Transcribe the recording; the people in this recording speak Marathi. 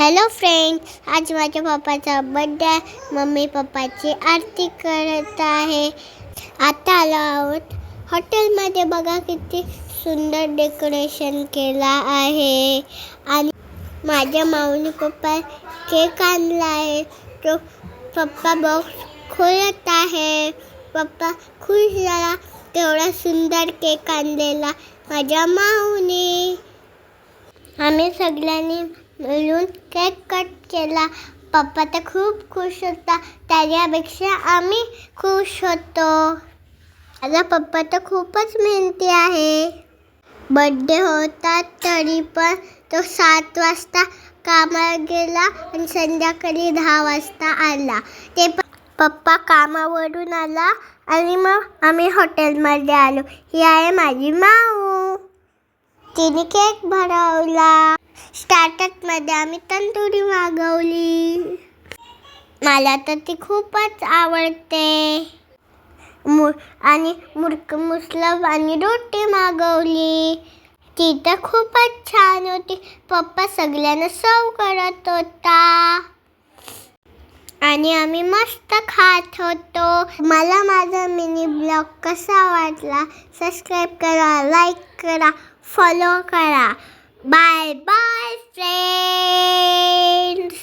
हॅलो फ्रेंड्स, आज माझ्या पप्पाचा बर्थडे आहे. मम्मी पप्पाची आरती करत आहे. आता आलो आहोत हॉटेलमध्ये. बघा किती सुंदर डेकोरेशन केला आहे. आणि माझ्या माऊनी पप्पा केक आणला आहे. तो पप्पा बॉक्स खोलत आहे. पप्पा खुश झाला, तेवढा सुंदर केक आणलेला माझ्या माऊनी. आम्ही सगळ्यांनी मिळून केक कट केला. पप्पा तर खूप खुश होता, त्याच्यापेक्षा आम्ही खुश होतो. माझा पप्पा तर खूपच मेहनती आहे. बर्थडे होता तरी पण तो 7 वाजता कामाला गेला आणि संध्याकाळी 10 वाजता आला. ते पप्पा कामावरून आला आणि मग आम्ही हॉटेलमध्ये आलो. ही आहे माझी माऊ. तिने केक भरवला. स्टार्टरमध्ये आम्ही तंदुरी मागवली. मला तर ती खूपच आवडते. आणि मुसलम आणि रोटी मागवली. ती तर खूपच छान होती. पप्पा सगळ्यांना सर्व करत होता आणि आम्ही मस्त खात होतो. मला माझा मिनी ब्लॉग कसा वाटला सबस्क्राईब करा, लाईक करा, फॉलो करा. Bye bye friends.